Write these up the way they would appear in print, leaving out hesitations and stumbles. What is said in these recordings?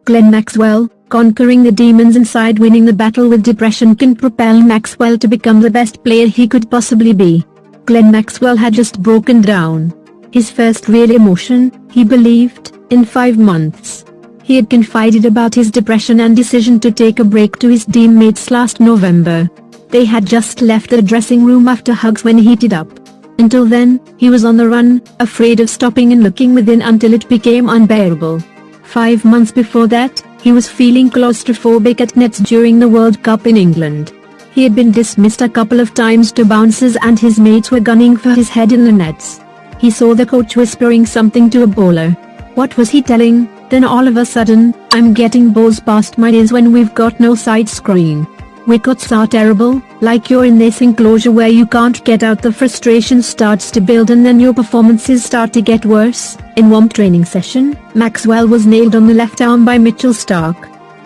Glenn Maxwell, conquering the demons inside. Winning the battle with depression can propel Maxwell to become the best player he could possibly be. Glenn Maxwell had just broken down. His first real emotion, he believed, in 5 months. He had confided about his depression and decision to take a break to his teammates last November. They had just left the dressing room after hugs when he heated up. Until then, he was on the run, afraid of stopping and looking within until it became unbearable. 5 months before that, he was feeling claustrophobic at nets during the World Cup in England. He had been dismissed a couple of times to bouncers and his mates were gunning for his head in the nets. He saw the coach whispering something to a bowler. What was he telling? Then all of a sudden, I'm getting balls past my ears when we've got no side screen. Wickets are terrible, like you're in this enclosure where you can't get out. The frustration starts to build and then your performances start to get worse. In one training session, Maxwell was nailed on the left arm by Mitchell Starc.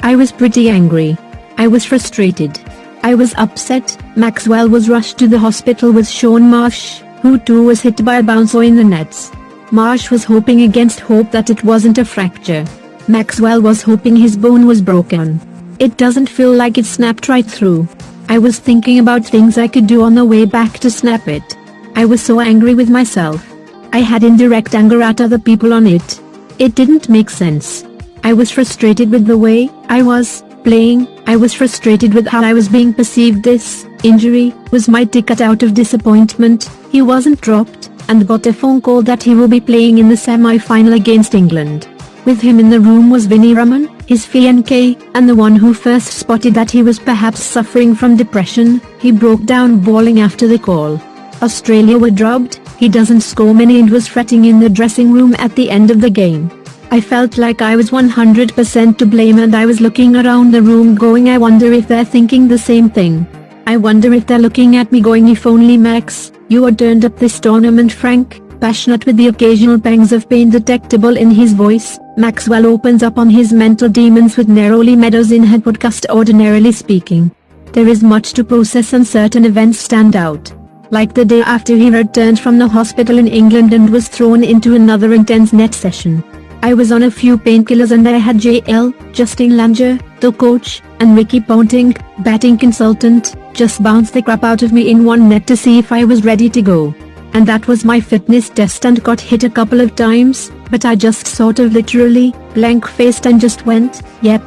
I was pretty angry. I was frustrated. I was upset. Maxwell was rushed to the hospital with Shaun Marsh, who too was hit by a bouncer in the nets. Marsh was hoping against hope that it wasn't a fracture. Maxwell was hoping his bone was broken. It doesn't feel like it snapped right through. I was thinking about things I could do on the way back to snap it. I was so angry with myself. I had indirect anger at other people on it. It didn't make sense. I was frustrated with the way I was playing. I was frustrated with how I was being perceived. This injury was my ticket out of disappointment. He wasn't dropped, and got a phone call that he will be playing in the semi-final against England. With him in the room was Vinnie Raman, his fiancé, and the one who first spotted that he was perhaps suffering from depression. He broke down bawling after the call. Australia were drubbed, he doesn't score many, and was fretting in the dressing room at the end of the game. I felt like I was 100% to blame, and I was looking around the room going, I wonder if they're thinking the same thing. I wonder if they're looking at me going, if only Max, you had turned up this tournament. Frank, passionate with the occasional pangs of pain detectable in his voice, Maxwell opens up on his mental demons with Neroli Meadows in her podcast Ordinarily Speaking. There is much to process and certain events stand out. Like the day after he returned from the hospital in England and was thrown into another intense net session. I was on a few painkillers and I had Justin Langer, the coach, and Ricky Ponting, batting consultant, just bounce the crap out of me in one net to see if I was ready to go. And that was my fitness test, and got hit a couple of times, but I just sort of literally blank-faced and just went, yep,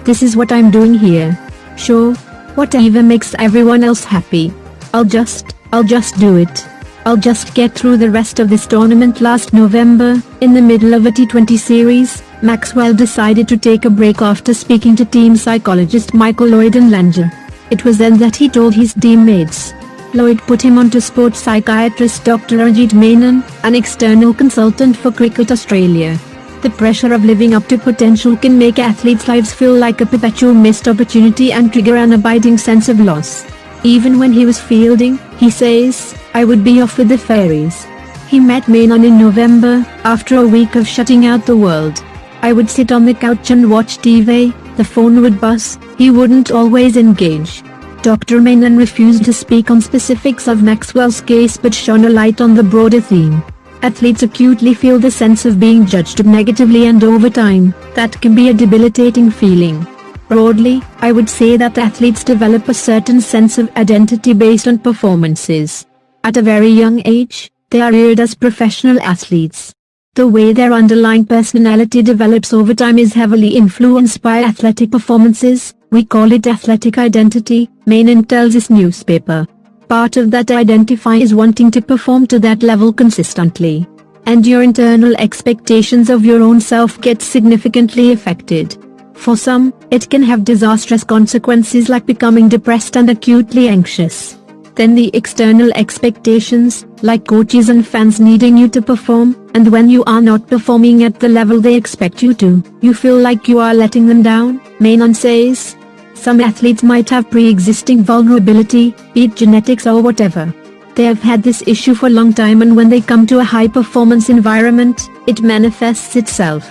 this is what I'm doing here. Sure, whatever makes everyone else happy. I'll just do it. I'll just get through the rest of this tournament. Last November, in the middle of a T20 series, Maxwell decided to take a break after speaking to team psychologist Michael Lloyd and Langer. It was then that he told his teammates. Lloyd put him on to sports psychiatrist Dr. Ajit Menon, an external consultant for Cricket Australia. The pressure of living up to potential can make athletes' lives feel like a perpetual missed opportunity and trigger an abiding sense of loss. Even when he was fielding, he says, I would be off with the fairies. He met Menon in November, after a week of shutting out the world. I would sit on the couch and watch TV, the phone would buzz, he wouldn't always engage. Dr. Menon refused to speak on specifics of Maxwell's case but shone a light on the broader theme. Athletes acutely feel the sense of being judged negatively, and over time, that can be a debilitating feeling. Broadly, I would say that athletes develop a certain sense of identity based on performances. At a very young age, they are reared as professional athletes. The way their underlying personality develops over time is heavily influenced by athletic performances. We call it athletic identity, Menon tells his newspaper. Part of that identity is wanting to perform to that level consistently. And your internal expectations of your own self get significantly affected. For some, it can have disastrous consequences like becoming depressed and acutely anxious. Then the external expectations, like coaches and fans needing you to perform, and when you are not performing at the level they expect you to, you feel like you are letting them down, Menon says. Some athletes might have pre-existing vulnerability, be it genetics or whatever. They have had this issue for a long time, and when they come to a high-performance environment, it manifests itself.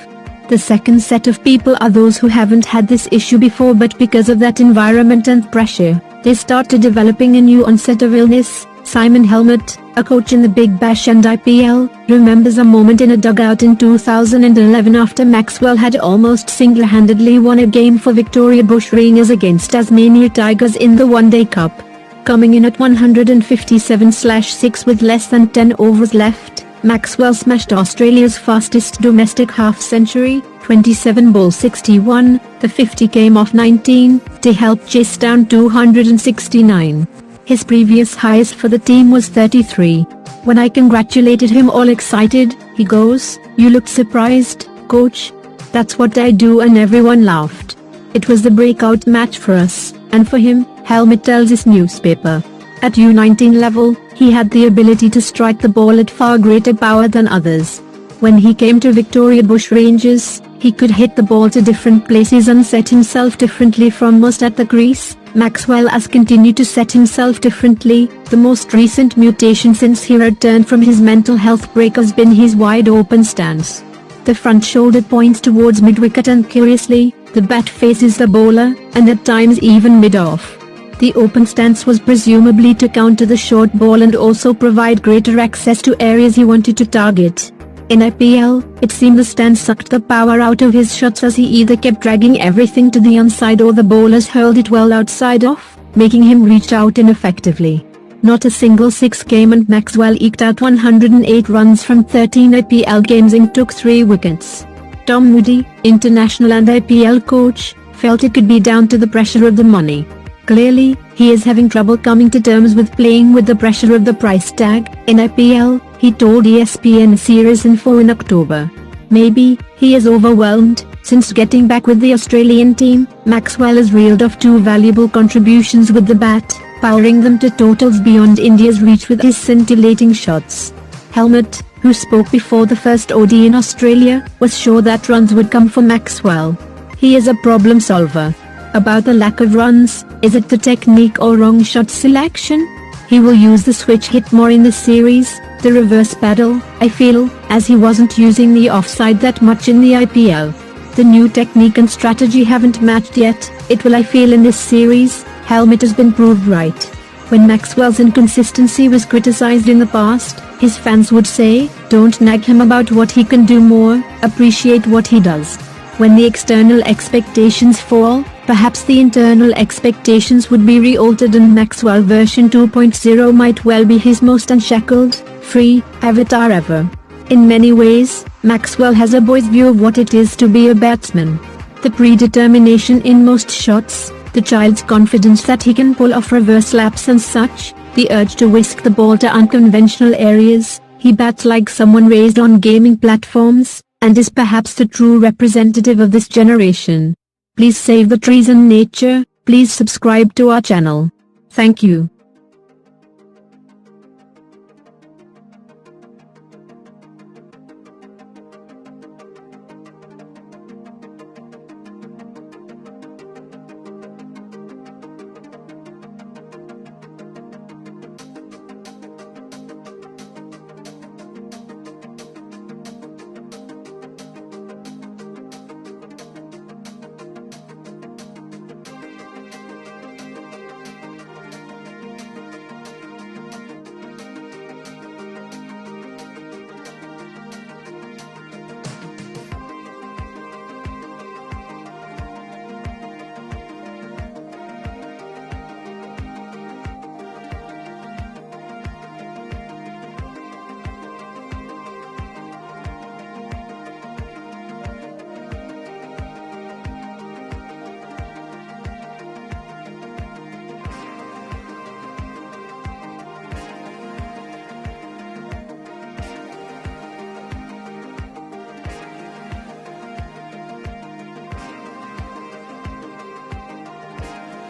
The second set of people are those who haven't had this issue before, but because of that environment and pressure, they start to developing a new onset of illness. Simon Helmut, a coach in the Big Bash and IPL, remembers a moment in a dugout in 2011 after Maxwell had almost single-handedly won a game for Victoria Bushrangers against Tasmania Tigers in the One Day Cup. Coming in at 157/6 with less than 10 overs left, Maxwell smashed Australia's fastest domestic half-century, 27 ball 61, the 50 came off 19, to help chase down 269. His previous highest for the team was 33. When I congratulated him all excited, he goes, "You looked surprised, coach." That's what I do, and everyone laughed. It was the breakout match for us, and for him, Helmet tells his newspaper. At U19 level, he had the ability to strike the ball at far greater power than others. When he came to Victoria Bushrangers, he could hit the ball to different places and set himself differently from most at the crease. Maxwell has continued to set himself differently. The most recent mutation since he returned from his mental health break has been his wide-open stance. The front shoulder points towards mid-wicket and curiously, the bat faces the bowler, and at times even mid-off. The open stance was presumably to counter the short ball and also provide greater access to areas he wanted to target. In IPL, it seemed the stance sucked the power out of his shots as he either kept dragging everything to the onside or the bowlers hurled it well outside off, making him reach out ineffectively. Not a single six came and Maxwell eked out 108 runs from 13 IPL games and took 3 wickets. Tom Moody, international and IPL coach, felt it could be down to the pressure of the money. Clearly, he is having trouble coming to terms with playing with the pressure of the price tag. In IPL, he told ESPN Series Info in October. Maybe, he is overwhelmed. Since getting back with the Australian team, Maxwell has reeled off 2 valuable contributions with the bat, powering them to totals beyond India's reach with his scintillating shots. Helmet, who spoke before the first ODI in Australia, was sure that runs would come for Maxwell. He is a problem solver. About the lack of runs, is it the technique or wrong shot selection? He will use the switch hit more in the series, the reverse paddle, I feel, as he wasn't using the offside that much in the IPL. The new technique and strategy haven't matched yet. It will, I feel, in this series. Helmet has been proved right. When Maxwell's inconsistency was criticized in the past, his fans would say, "Don't nag him about what he can do more, appreciate what he does." When the external expectations fall, perhaps the internal expectations would be re-altered and Maxwell version 2.0 might well be his most unshackled, free avatar ever. In many ways, Maxwell has a boy's view of what it is to be a batsman. The predetermination in most shots, the child's confidence that he can pull off reverse slaps and such, the urge to whisk the ball to unconventional areas. He bats like someone raised on gaming platforms, and is perhaps the true representative of this generation. Please save the trees and nature. Please subscribe to our channel. Thank you.